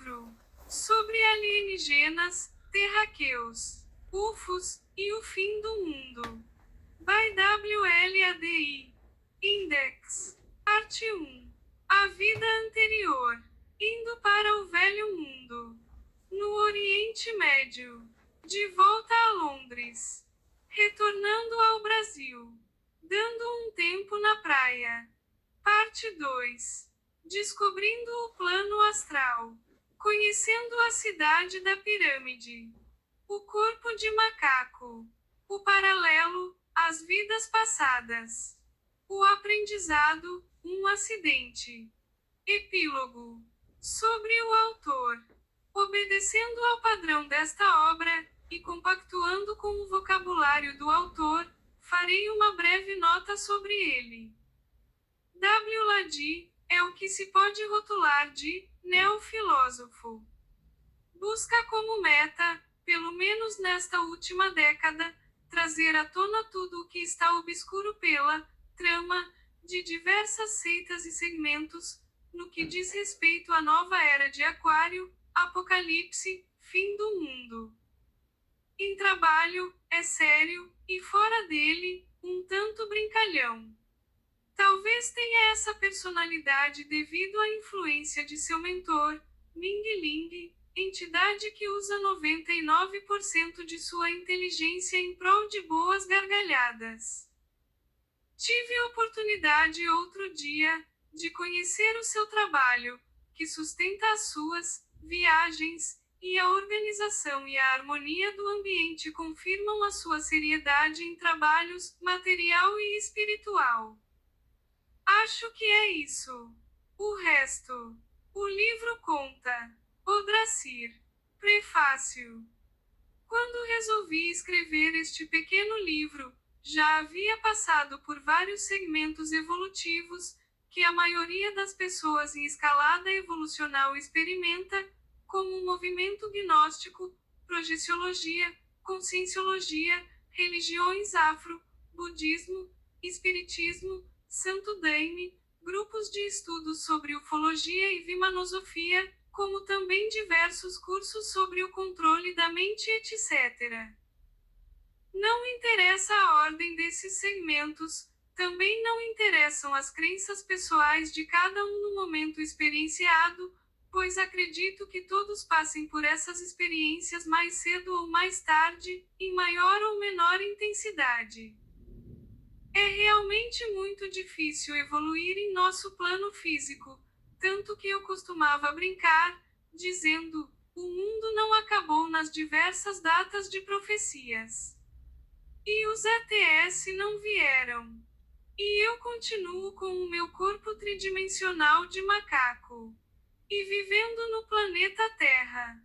livro sobre alienígenas, terráqueos, UFOs e o fim do mundo. By WLADI. Index. Parte 1. A vida anterior. Indo para o velho mundo. No Oriente Médio. De volta a Londres. Retornando ao Brasil. Dando um tempo na praia. Parte 2. Descobrindo o plano astral. Conhecendo a cidade da pirâmide. O corpo de macaco. O paralelo, as vidas passadas. O aprendizado, um acidente. Epílogo. Sobre o autor. Obedecendo ao padrão desta obra, e compactuando com o vocabulário do autor, farei uma breve nota sobre ele. W. Ladi é o que se pode rotular de neofilósofo. Busca como meta, pelo menos nesta última década, trazer à tona tudo o que está obscuro pela trama de diversas seitas e segmentos, no que diz respeito à nova era de Aquário, Apocalipse, fim do mundo. Em trabalho, é sério, e fora dele, um tanto brincalhão. Talvez tenha essa personalidade devido à influência de seu mentor, Ming Ling, entidade que usa 99% de sua inteligência em prol de boas gargalhadas. Tive a oportunidade outro dia de conhecer o seu trabalho, que sustenta as suas viagens, e a organização e a harmonia do ambiente confirmam a sua seriedade em trabalhos, material e espiritual. Acho que é isso. O resto. O livro conta. Odracir. Prefácio. Quando resolvi escrever este pequeno livro, já havia passado por vários segmentos evolutivos, que a maioria das pessoas em escalada evolucional experimenta, como o movimento gnóstico, projeciologia, conscienciologia, religiões afro, budismo, espiritismo, Santo Daime, grupos de estudos sobre ufologia e vimanosofia, como também diversos cursos sobre o controle da mente, etc. Não interessa a ordem desses segmentos, também não interessam as crenças pessoais de cada um no momento experienciado, pois acredito que todos passem por essas experiências mais cedo ou mais tarde, em maior ou menor intensidade. É realmente muito difícil evoluir em nosso plano físico, tanto que eu costumava brincar, dizendo: o mundo não acabou nas diversas datas de profecias. E os ETS não vieram. E eu continuo com o meu corpo tridimensional de macaco. E vivendo no planeta Terra.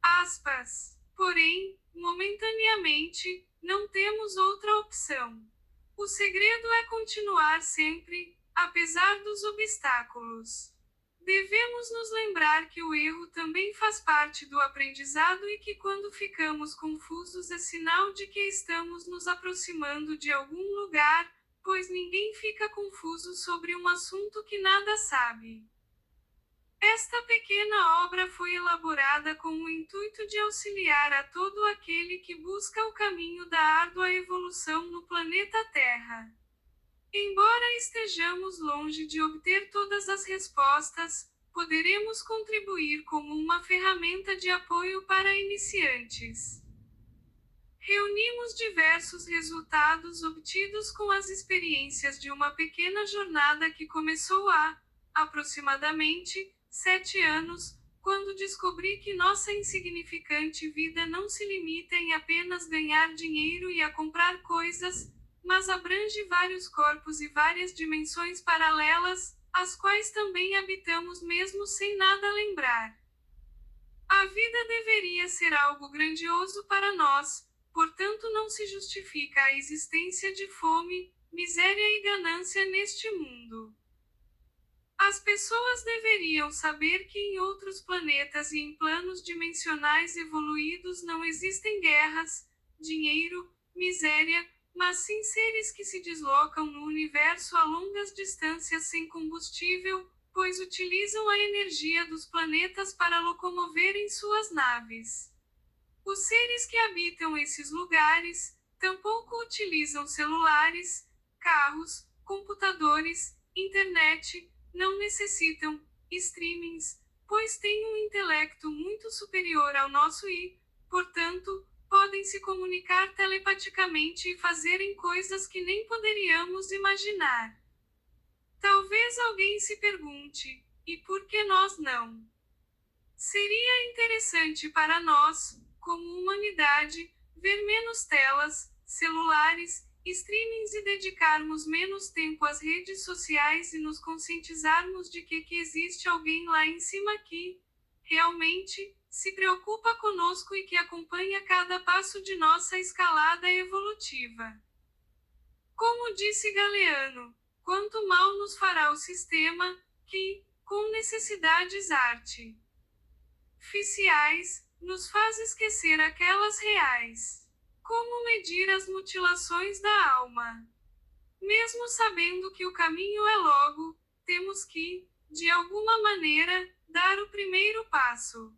Aspas. Porém, momentaneamente, não temos outra opção. O segredo é continuar sempre, apesar dos obstáculos. Devemos nos lembrar que o erro também faz parte do aprendizado e que quando ficamos confusos é sinal de que estamos nos aproximando de algum lugar, pois ninguém fica confuso sobre um assunto que nada sabe. Esta pequena obra foi elaborada com o intuito de auxiliar a todo aquele que busca o caminho da árdua evolução no planeta Terra. Embora estejamos longe de obter todas as respostas, poderemos contribuir como uma ferramenta de apoio para iniciantes. Reunimos diversos resultados obtidos com as experiências de uma pequena jornada que começou há, aproximadamente, 7 anos, quando descobri que nossa insignificante vida não se limita em apenas ganhar dinheiro e a comprar coisas, mas abrange vários corpos e várias dimensões paralelas, as quais também habitamos mesmo sem nada lembrar. A vida deveria ser algo grandioso para nós, portanto não se justifica a existência de fome, miséria e ganância neste mundo. As pessoas deveriam saber que em outros planetas e em planos dimensionais evoluídos não existem guerras, dinheiro, miséria, mas sim seres que se deslocam no universo a longas distâncias sem combustível, pois utilizam a energia dos planetas para locomoverem suas naves. Os seres que habitam esses lugares tampouco utilizam celulares, carros, computadores, internet, não necessitam streamings, pois têm um intelecto muito superior ao nosso e, portanto, podem se comunicar telepaticamente e fazerem coisas que nem poderíamos imaginar. Talvez alguém se pergunte: e por que nós não? Seria interessante para nós, como humanidade, ver menos telas, celulares, streamings e dedicarmos menos tempo às redes sociais e nos conscientizarmos de que existe alguém lá em cima que, realmente, se preocupa conosco e que acompanha cada passo de nossa escalada evolutiva. Como disse Galeano, quanto mal nos fará o sistema, que, com necessidades artificiais, nos faz esquecer aquelas reais. Como medir as mutilações da alma? Mesmo sabendo que o caminho é logo, temos que, de alguma maneira, dar o primeiro passo.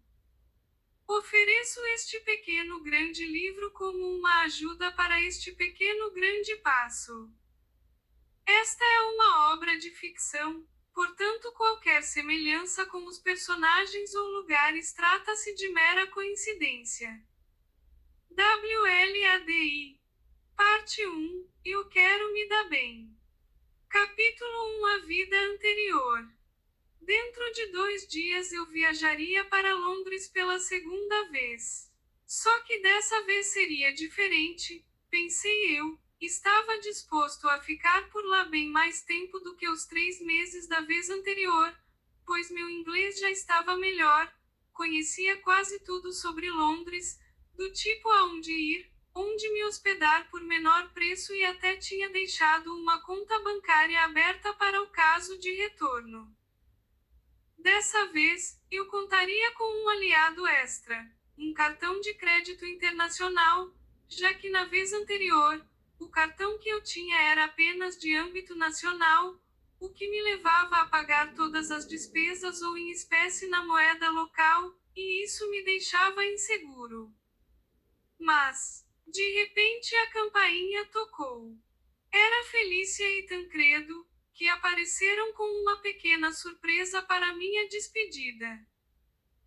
Ofereço este pequeno grande livro como uma ajuda para este pequeno grande passo. Esta é uma obra de ficção, portanto qualquer semelhança com os personagens ou lugares trata-se de mera coincidência. WLADI. Parte 1. Eu quero me dar bem. Capítulo 1. A vida anterior. Dentro de 2 dias eu viajaria para Londres pela segunda vez. Só que dessa vez seria diferente, pensei eu. Estava disposto a ficar por lá bem mais tempo do que os 3 meses da vez anterior, pois meu inglês já estava melhor, conhecia quase tudo sobre Londres, do tipo aonde ir, onde me hospedar por menor preço e até tinha deixado uma conta bancária aberta para o caso de retorno. Dessa vez, eu contaria com um aliado extra, um cartão de crédito internacional, já que na vez anterior, o cartão que eu tinha era apenas de âmbito nacional, o que me levava a pagar todas as despesas ou em espécie na moeda local, e isso me deixava inseguro. Mas, de repente a campainha tocou. Era Felícia e Tancredo, que apareceram com uma pequena surpresa para minha despedida.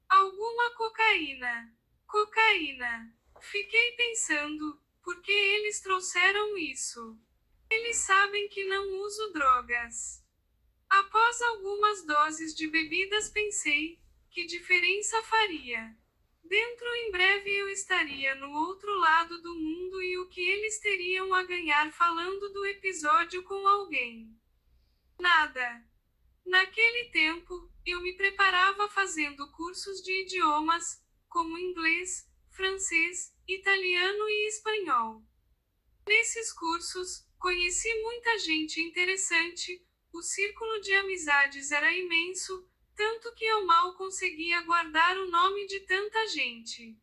Alguma cocaína. Cocaína. Fiquei pensando, por que eles trouxeram isso? Eles sabem que não uso drogas. Após algumas doses de bebidas pensei, que diferença faria? Dentro em breve eu estaria no outro lado do mundo e o que eles teriam a ganhar falando do episódio com alguém? Nada. Naquele tempo, eu me preparava fazendo cursos de idiomas, como inglês, francês, italiano e espanhol. Nesses cursos, conheci muita gente interessante, o círculo de amizades era imenso, tanto que eu mal conseguia guardar o nome de tanta gente.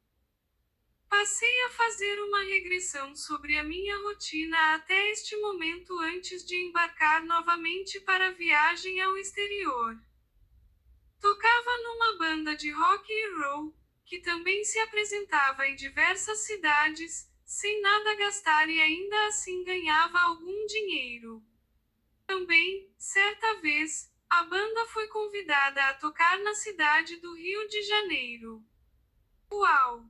Passei a fazer uma regressão sobre a minha rotina até este momento antes de embarcar novamente para a viagem ao exterior. Tocava numa banda de rock e roll, que também se apresentava em diversas cidades, sem nada gastar e ainda assim ganhava algum dinheiro. Também, certa vez, a banda foi convidada a tocar na cidade do Rio de Janeiro. Uau!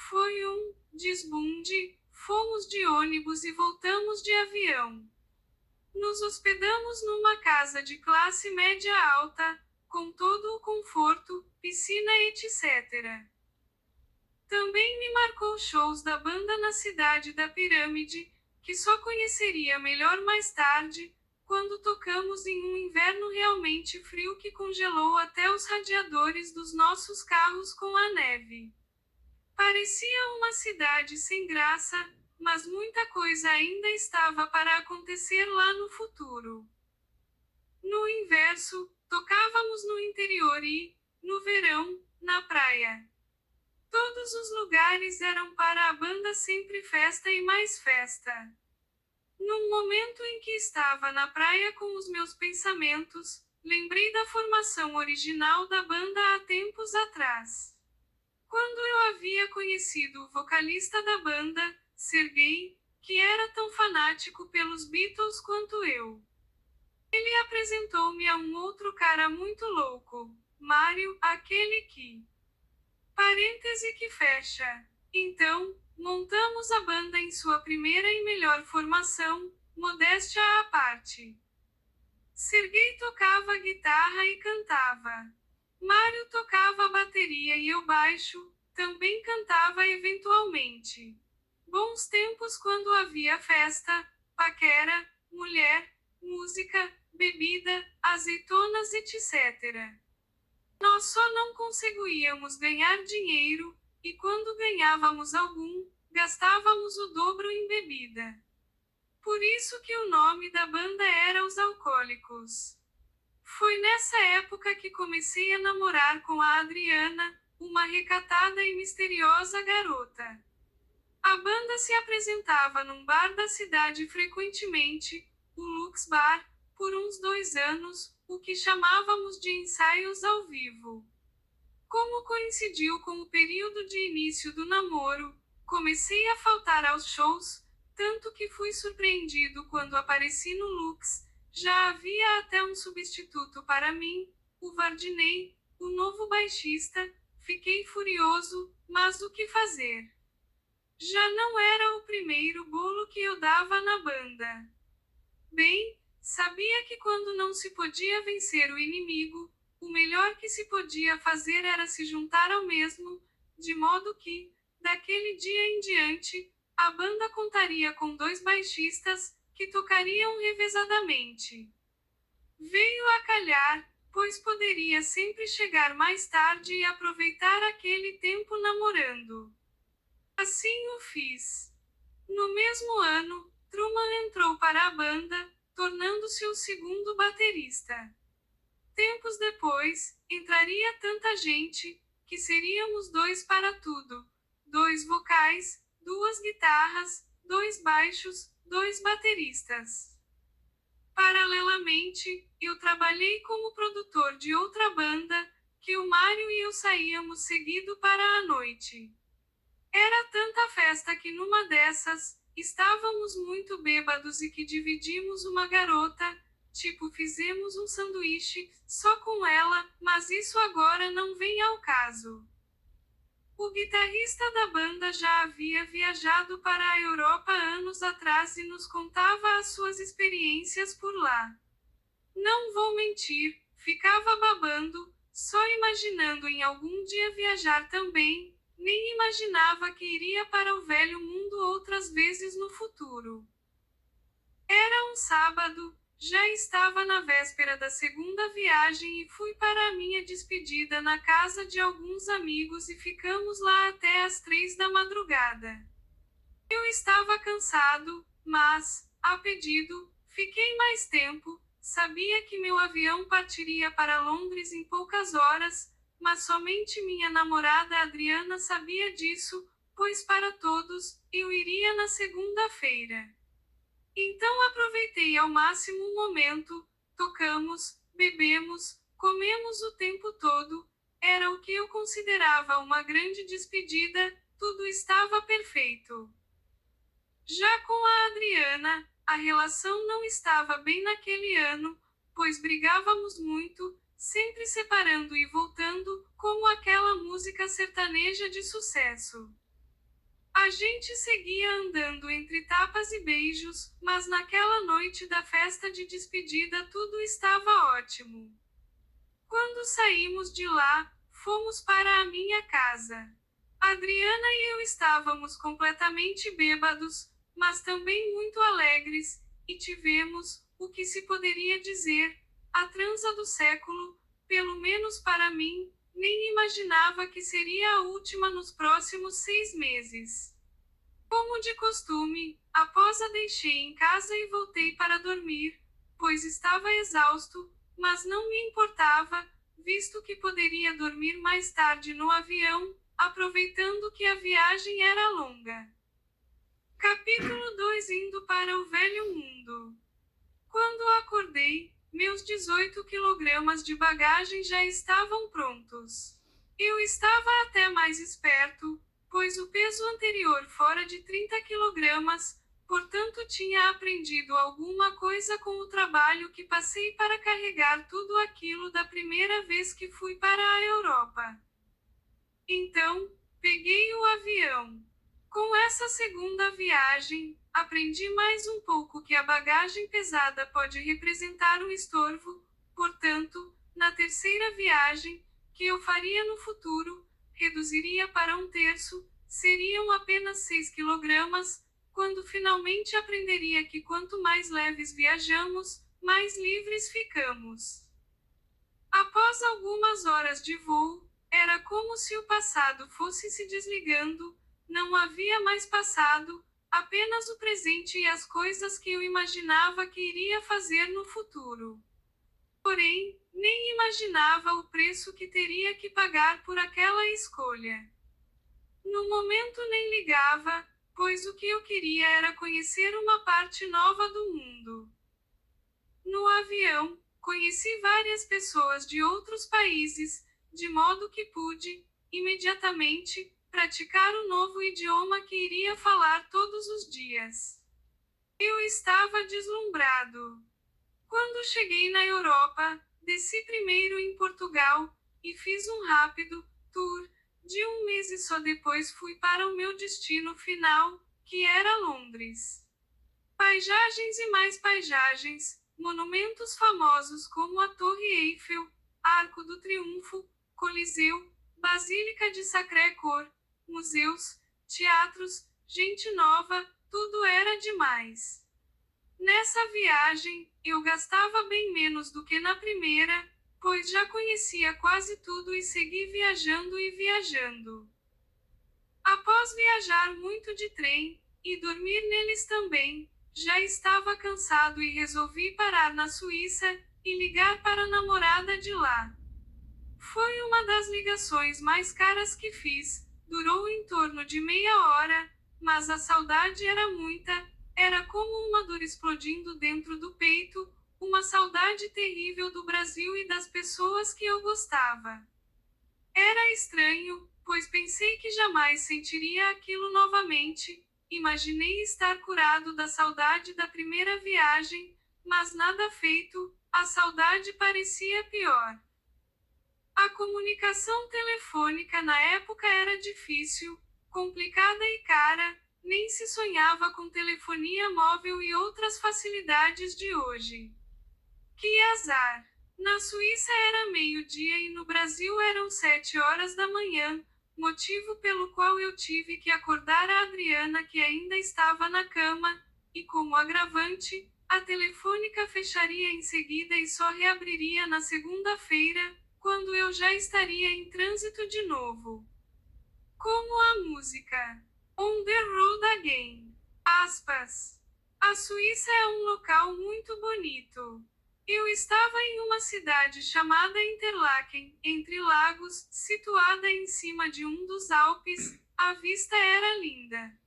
Foi um desbunde, fomos de ônibus e voltamos de avião. Nos hospedamos numa casa de classe média alta, com todo o conforto, piscina etc. Também me marcou shows da banda na cidade da Pirâmide, que só conheceria melhor mais tarde, quando tocamos em um inverno realmente frio que congelou até os radiadores dos nossos carros com a neve. Parecia uma cidade sem graça, mas muita coisa ainda estava para acontecer lá no futuro. No inverso, tocávamos no interior e, no verão, na praia. Todos os lugares eram para a banda sempre festa e mais festa. Num momento em que estava na praia com os meus pensamentos, Lembrei da formação original da banda há tempos atrás. Quando eu havia conhecido o vocalista da banda, Sergei, que era tão fanático pelos Beatles quanto eu. Ele apresentou-me a um outro cara muito louco, Mário, aquele que. Parêntese que fecha. Então, montamos a banda em sua primeira e melhor formação, modéstia à parte. Sergei tocava guitarra e cantava. Mário tocava a bateria e eu baixo, também cantava eventualmente. Bons tempos quando havia festa, paquera, mulher, música, bebida, azeitonas, etc. Nós só não conseguíamos ganhar dinheiro, e quando ganhávamos algum, gastávamos o dobro em bebida. Por isso que o nome da banda era Os Alcoólicos. Foi nessa época que comecei a namorar com a Adriana, uma recatada e misteriosa garota. A banda se apresentava num bar da cidade frequentemente, o Lux Bar, por uns 2 anos, o que chamávamos de ensaios ao vivo. Como coincidiu com o período de início do namoro, comecei a faltar aos shows, tanto que fui surpreendido quando apareci no Lux. Já havia até um substituto para mim, o Vardinei, o novo baixista. Fiquei furioso, mas o que fazer? Já não era o primeiro bolo que eu dava na banda. Bem, sabia que quando não se podia vencer o inimigo, o melhor que se podia fazer era se juntar ao mesmo, de modo que, daquele dia em diante, a banda contaria com 2 baixistas, que tocariam revezadamente. Veio a calhar, pois poderia sempre chegar mais tarde e aproveitar aquele tempo namorando. Assim o fiz. No mesmo ano, Truman entrou para a banda, tornando-se o segundo baterista. Tempos depois, entraria tanta gente, que seríamos 2 para tudo: 2 vocais, 2 guitarras, 2 baixos, 2 bateristas. Paralelamente, eu trabalhei como produtor de outra banda, que o Mário e eu saíamos seguido para a noite. Era tanta festa que numa dessas, estávamos muito bêbados e que dividimos uma garota, tipo fizemos um sanduíche, só com ela, mas isso agora não vem ao caso. O guitarrista da banda já havia viajado para a Europa anos atrás e nos contava as suas experiências por lá. Não vou mentir, ficava babando, só imaginando em algum dia viajar também. Nem imaginava que iria para o velho mundo outras vezes no futuro. Era um sábado, já estava na véspera da segunda viagem e fui para a minha despedida na casa de alguns amigos e ficamos lá até às 3 da madrugada. Eu estava cansado, mas, a pedido, fiquei mais tempo. Sabia que meu avião partiria para Londres em poucas horas, mas somente minha namorada Adriana sabia disso, pois para todos, eu iria na segunda-feira. Então aproveitei ao máximo o momento, tocamos, bebemos, comemos o tempo todo, era o que eu considerava uma grande despedida, tudo estava perfeito. Já com a Adriana, a relação não estava bem naquele ano, pois brigávamos muito, sempre separando e voltando, como aquela música sertaneja de sucesso. A gente seguia andando entre tapas e beijos, mas naquela noite da festa de despedida tudo estava ótimo. Quando saímos de lá, fomos para a minha casa. Adriana e eu estávamos completamente bêbados, mas também muito alegres, e tivemos, o que se poderia dizer, a transa do século, pelo menos para mim. Nem imaginava que seria a última nos próximos 6 meses. Como de costume, após a deixei em casa e voltei para dormir, pois estava exausto, mas não me importava, visto que poderia dormir mais tarde no avião, aproveitando que a viagem era longa. Capítulo 2: Indo para o velho mundo. Quando acordei, Meus 18 quilogramas de bagagem já estavam prontos. Eu estava até mais esperto, pois o peso anterior fora de 30 quilogramas, portanto tinha aprendido alguma coisa com o trabalho que passei para carregar tudo aquilo da primeira vez que fui para a Europa. Então, peguei o avião. Com essa segunda viagem, aprendi mais um pouco que a bagagem pesada pode representar um estorvo, portanto, na terceira viagem, que eu faria no futuro, reduziria para um terço, seriam apenas 6 quilogramas, quando finalmente aprenderia que quanto mais leves viajamos, mais livres ficamos. Após algumas horas de voo, era como se o passado fosse se desligando, não havia mais passado, apenas o presente e as coisas que eu imaginava que iria fazer no futuro. Porém, nem imaginava o preço que teria que pagar por aquela escolha. No momento nem ligava, pois o que eu queria era conhecer uma parte nova do mundo. No avião, conheci várias pessoas de outros países, de modo que pude, imediatamente, praticar o novo idioma que iria falar todos os dias. Eu estava deslumbrado. Quando cheguei na Europa, desci primeiro em Portugal, e fiz um rápido tour de um mês e só depois fui para o meu destino final, que era Londres. Paisagens e mais paisagens, monumentos famosos como a Torre Eiffel, Arco do Triunfo, Coliseu, Basílica de Sacré-Cœur, museus, teatros, gente nova, tudo era demais. Nessa viagem, eu gastava bem menos do que na primeira, pois já conhecia quase tudo e segui viajando e viajando. Após viajar muito de trem, e dormir neles também, já estava cansado e resolvi parar na Suíça, e ligar para a namorada de lá. Foi uma das ligações mais caras que fiz, durou em torno de meia hora, mas a saudade era muita, era como uma dor explodindo dentro do peito, uma saudade terrível do Brasil e das pessoas que eu gostava. Era estranho, pois pensei que jamais sentiria aquilo novamente. Imaginei estar curado da saudade da primeira viagem, mas nada feito, a saudade parecia pior. A comunicação telefônica na época era difícil, complicada e cara, nem se sonhava com telefonia móvel e outras facilidades de hoje. Que azar! Na Suíça era meio-dia e no Brasil eram 7 horas da manhã, motivo pelo qual eu tive que acordar a Adriana que ainda estava na cama, e como agravante, a telefônica fecharia em seguida e só reabriria na segunda-feira, quando eu já estaria em trânsito de novo. Como a música On the Road Again. Aspas. A Suíça é um local muito bonito. Eu estava em uma cidade chamada Interlaken, entre lagos, situada em cima de um dos Alpes. A vista era linda.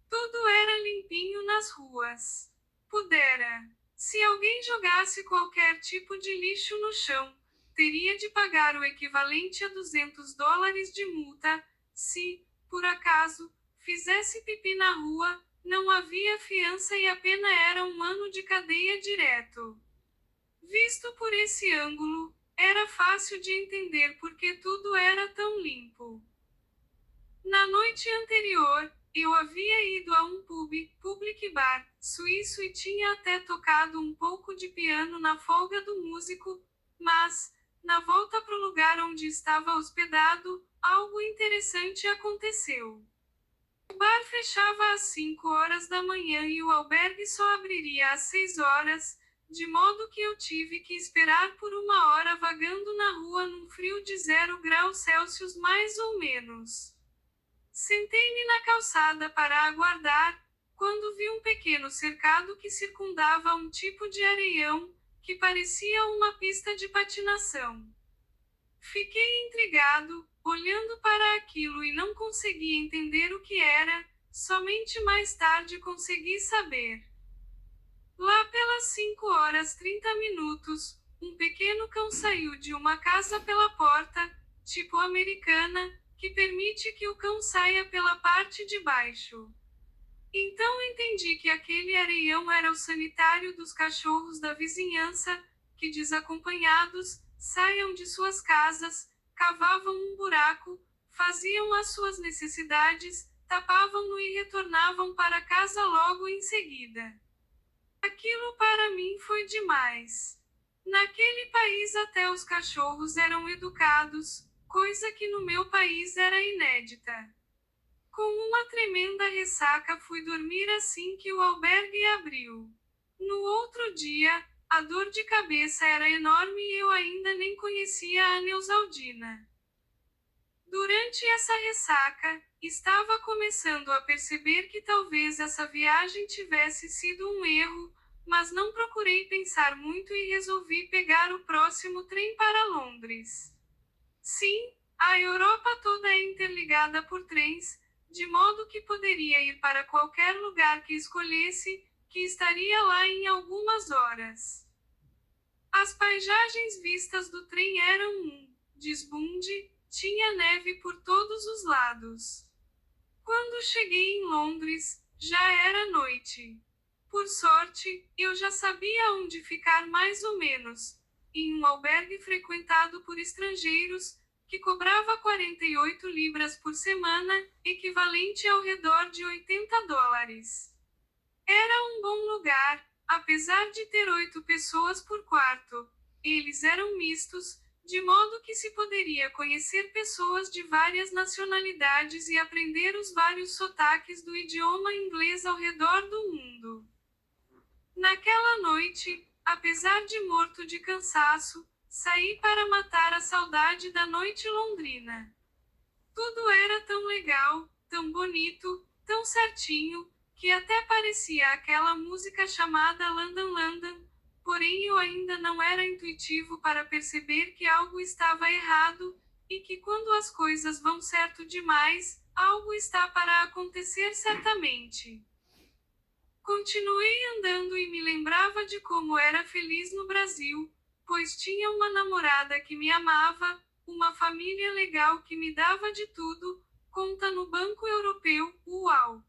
Tudo era limpinho nas ruas. Pudera. Se alguém jogasse qualquer tipo de lixo no chão, teria de pagar o equivalente a $200 de multa. Se, por acaso, fizesse pipi na rua, não havia fiança e a pena era 1 ano de cadeia direto. Visto por esse ângulo, era fácil de entender porque tudo era tão limpo. Na noite anterior, eu havia ido a um public bar, suíço e tinha até tocado um pouco de piano na folga do músico, mas, na volta pro lugar onde estava hospedado, algo interessante aconteceu. O bar fechava às 5 horas da manhã e o albergue só abriria às 6 horas, de modo que eu tive que esperar por 1 hora vagando na rua num frio de 0 graus Celsius mais ou menos. Sentei-me na calçada para aguardar, quando vi um pequeno cercado que circundava um tipo de areião, que parecia uma pista de patinação. Fiquei intrigado, olhando para aquilo e não consegui entender o que era, somente mais tarde consegui saber. Lá pelas 5h30, um pequeno cão saiu de uma casa pela porta, tipo americana, que permite que o cão saia pela parte de baixo. Então entendi que aquele areião era o sanitário dos cachorros da vizinhança, que desacompanhados, saiam de suas casas, cavavam um buraco, faziam as suas necessidades, tapavam-no e retornavam para casa logo em seguida. Aquilo para mim foi demais. Naquele país até os cachorros eram educados, coisa que no meu país era inédita. Com uma tremenda ressaca fui dormir assim que o albergue abriu. No outro dia, a dor de cabeça era enorme e eu ainda nem conhecia a Neusaldina. Durante essa ressaca, estava começando a perceber que talvez essa viagem tivesse sido um erro, mas não procurei pensar muito e resolvi pegar o próximo trem para Londres. Sim, a Europa toda é interligada por trens, de modo que poderia ir para qualquer lugar que escolhesse, que estaria lá em algumas horas. As paisagens vistas do trem eram um desbunde, tinha neve por todos os lados. Quando cheguei em Londres, já era noite. Por sorte, eu já sabia onde ficar mais ou menos, em um albergue frequentado por estrangeiros, que cobrava 48 libras por semana, equivalente ao redor de 80 dólares. Era um bom lugar, apesar de ter 8 pessoas por quarto. Eles eram mistos, de modo que se poderia conhecer pessoas de várias nacionalidades e aprender os vários sotaques do idioma inglês ao redor do mundo. Naquela noite, apesar de morto de cansaço, saí para matar a saudade da noite londrina. Tudo era tão legal, tão bonito, tão certinho, que até parecia aquela música chamada London London, porém eu ainda não era intuitivo para perceber que algo estava errado, e que quando as coisas vão certo demais, algo está para acontecer certamente. Continuei andando e me lembrava de como era feliz no Brasil, pois tinha uma namorada que me amava, uma família legal que me dava de tudo, conta no Banco Europeu, uau!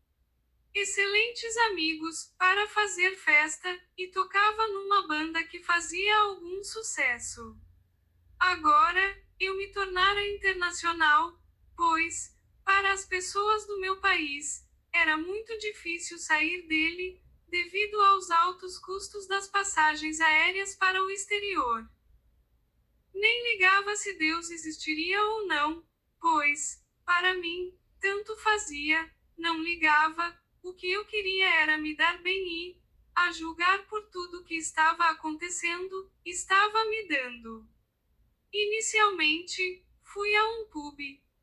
Excelentes amigos, para fazer festa, e tocava numa banda que fazia algum sucesso. Agora, eu me tornara internacional, pois, para as pessoas do meu país, era muito difícil sair dele, devido aos altos custos das passagens aéreas para o exterior. Nem ligava se Deus existiria ou não, pois, para mim, tanto fazia, não ligava, o que eu queria era me dar bem e, a julgar por tudo que estava acontecendo, estava me dando. Inicialmente, fui a um pub.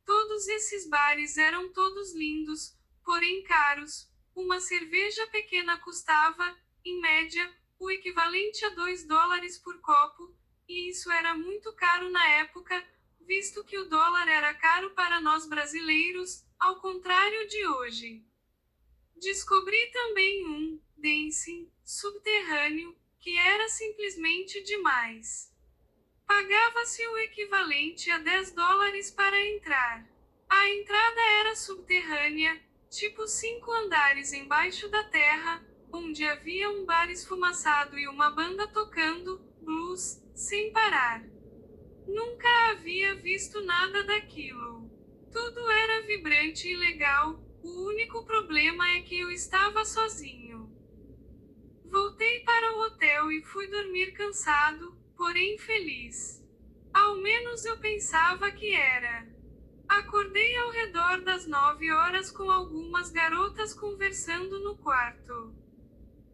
Todos esses bares eram todos lindos, porém caros. Uma cerveja pequena custava, em média, o equivalente a 2 dólares por copo, e isso era muito caro na época, visto que o dólar era caro para nós brasileiros, ao contrário de hoje. Descobri também um dancing subterrâneo, que era simplesmente demais. Pagava-se o equivalente a 10 dólares para entrar. A entrada era subterrânea, tipo 5 andares embaixo da terra, onde havia um bar esfumaçado e uma banda tocando blues, sem parar. Nunca havia visto nada daquilo. Tudo era vibrante e legal, o único problema é que eu estava sozinho. Voltei para o hotel e fui dormir cansado, porém feliz. Ao menos eu pensava que era. Acordei ao redor das 9 horas com algumas garotas conversando no quarto.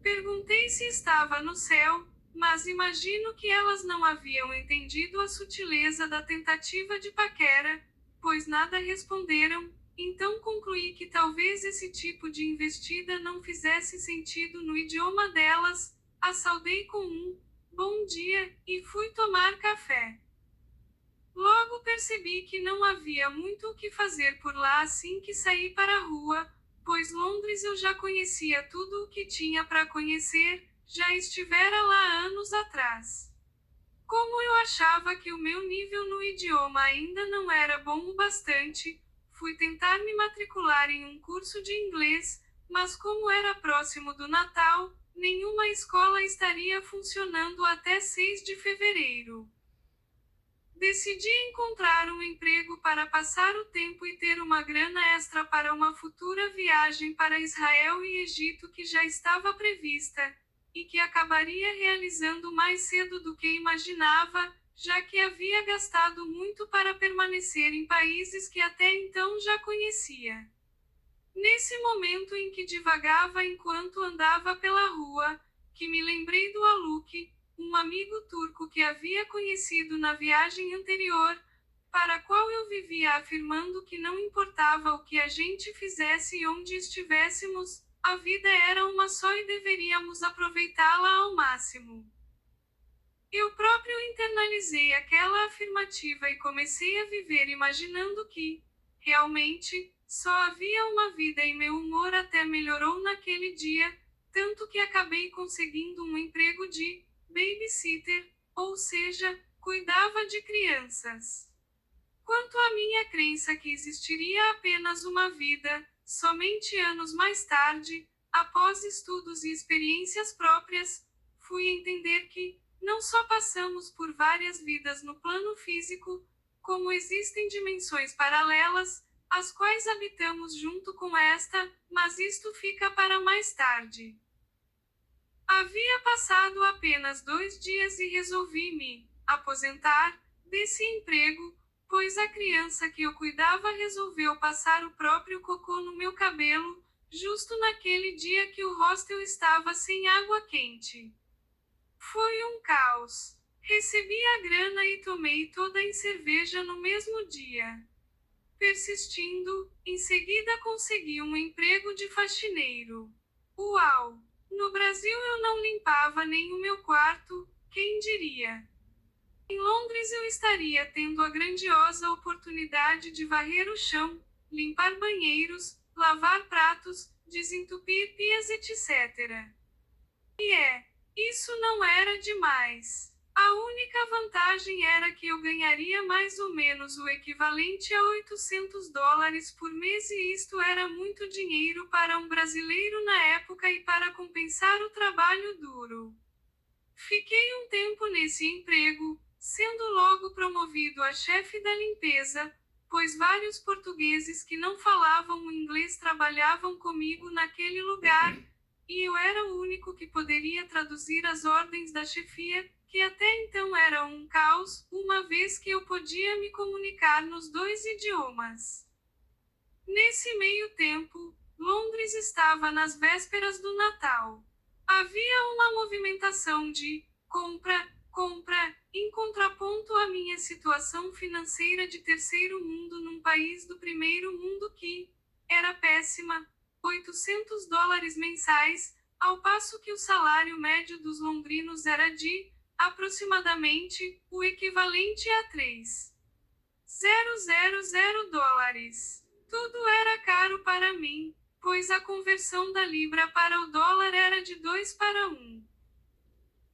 Perguntei se estava no céu, mas imagino que elas não haviam entendido a sutileza da tentativa de paquera, pois nada responderam, então concluí que talvez esse tipo de investida não fizesse sentido no idioma delas. As saudei com um bom dia e fui tomar café. Logo percebi que não havia muito o que fazer por lá assim que saí para a rua, pois Londres eu já conhecia tudo o que tinha para conhecer, já estivera lá anos atrás. Como eu achava que o meu nível no idioma ainda não era bom o bastante, fui tentar me matricular em um curso de inglês, mas como era próximo do Natal, nenhuma escola estaria funcionando até 6 de fevereiro. Decidi encontrar um emprego para passar o tempo e ter uma grana extra para uma futura viagem para Israel e Egito que já estava prevista, e que acabaria realizando mais cedo do que imaginava, já que havia gastado muito para permanecer em países que até então já conhecia. Nesse momento em que divagava enquanto andava pela rua, que me lembrei do Aluk, um amigo turco que havia conhecido na viagem anterior, para a qual eu vivia afirmando que não importava o que a gente fizesse e onde estivéssemos, a vida era uma só e deveríamos aproveitá-la ao máximo. Eu próprio internalizei aquela afirmativa e comecei a viver imaginando que, realmente, só havia uma vida e meu humor até melhorou naquele dia, tanto que acabei conseguindo um emprego de babysitter, ou seja, cuidava de crianças. Quanto à minha crença que existiria apenas uma vida, somente anos mais tarde, após estudos e experiências próprias, fui entender que, não só passamos por várias vidas no plano físico, como existem dimensões paralelas, as quais habitamos junto com esta, mas isto fica para mais tarde. Havia passado apenas 2 dias e resolvi me aposentar desse emprego, pois a criança que eu cuidava resolveu passar o próprio cocô no meu cabelo, justo naquele dia que o hostel estava sem água quente. Foi um caos. Recebi a grana e tomei toda em cerveja no mesmo dia. Persistindo, em seguida consegui um emprego de faxineiro. Uau! No Brasil eu não limpava nem o meu quarto, quem diria? Em Londres eu estaria tendo a grandiosa oportunidade de varrer o chão, limpar banheiros, lavar pratos, desentupir pias, etc. Isso não era demais. A única vantagem era que eu ganharia mais ou menos o equivalente a US$ 800 por mês e isto era muito dinheiro para um brasileiro na época e para compensar o trabalho duro. Fiquei um tempo nesse emprego, sendo logo promovido a chefe da limpeza, pois vários portugueses que não falavam o inglês trabalhavam comigo naquele lugar, e eu era o único que poderia traduzir as ordens da chefia, que até então era um caos, uma vez que eu podia me comunicar nos 2 idiomas. Nesse meio tempo, Londres estava nas vésperas do Natal. Havia uma movimentação de compra, compra, em contraponto à minha situação financeira de terceiro mundo num país do primeiro mundo que era péssima, US$ 800 mensais, ao passo que o salário médio dos londrinos era de, aproximadamente, o equivalente a $3.000. Tudo era caro para mim, pois a conversão da libra para o dólar era de 2 para 1.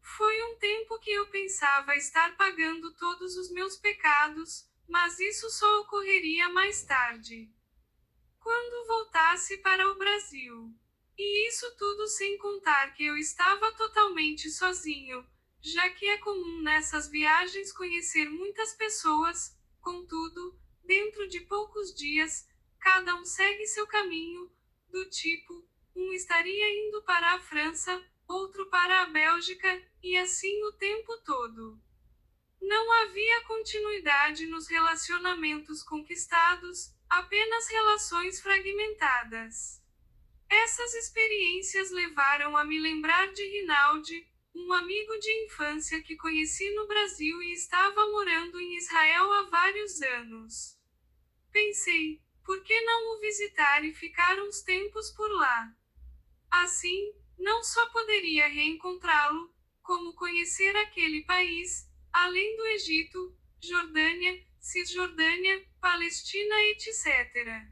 Foi um tempo que eu pensava estar pagando todos os meus pecados, mas isso só ocorreria mais tarde, quando voltasse para o Brasil. E isso tudo sem contar que eu estava totalmente sozinho, já que é comum nessas viagens conhecer muitas pessoas, contudo, dentro de poucos dias, cada um segue seu caminho, do tipo, um estaria indo para a França, outro para a Bélgica, e assim o tempo todo. Não havia continuidade nos relacionamentos conquistados, apenas relações fragmentadas. Essas experiências levaram a me lembrar de Rinaldi, um amigo de infância que conheci no Brasil e estava morando em Israel há vários anos. Pensei, por que não o visitar e ficar uns tempos por lá? Assim, não só poderia reencontrá-lo, como conhecer aquele país, além do Egito, Jordânia, Cisjordânia, Palestina, etc.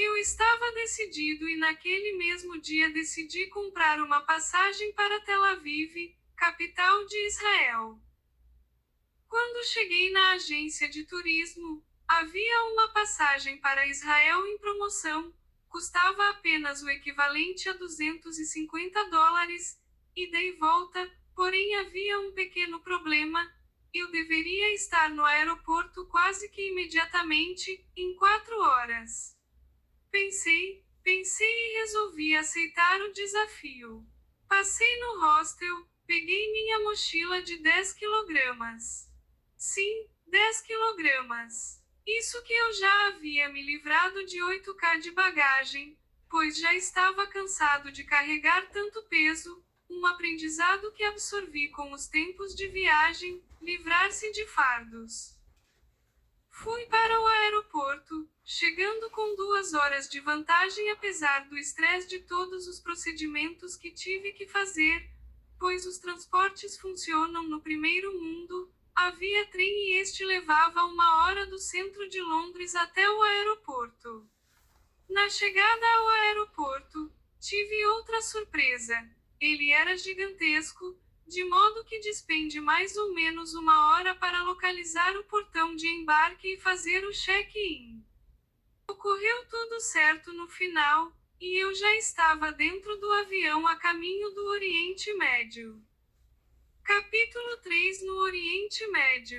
Eu estava decidido e naquele mesmo dia decidi comprar uma passagem para Tel Aviv, capital de Israel. Quando cheguei na agência de turismo, havia uma passagem para Israel em promoção, custava apenas o equivalente a $250, ida e volta, porém havia um pequeno problema. Eu deveria estar no aeroporto quase que imediatamente, em 4 horas. Pensei e resolvi aceitar o desafio. Passei no hostel, peguei minha mochila de 10 quilogramas. Sim, 10 quilogramas. Isso que eu já havia me livrado de 8 kg de bagagem, pois já estava cansado de carregar tanto peso, um aprendizado que absorvi com os tempos de viagem, livrar-se de fardos. Fui para o aeroporto, chegando com 2 horas de vantagem apesar do estresse de todos os procedimentos que tive que fazer, pois os transportes funcionam no primeiro mundo. Havia trem e este levava 1 hora do centro de Londres até o aeroporto. Na chegada ao aeroporto, tive outra surpresa. Ele era gigantesco, de modo que despende mais ou menos 1 hora para localizar o portão de embarque e fazer o check-in. Ocorreu tudo certo no final, e eu já estava dentro do avião a caminho do Oriente Médio. Capítulo 3 no Oriente Médio.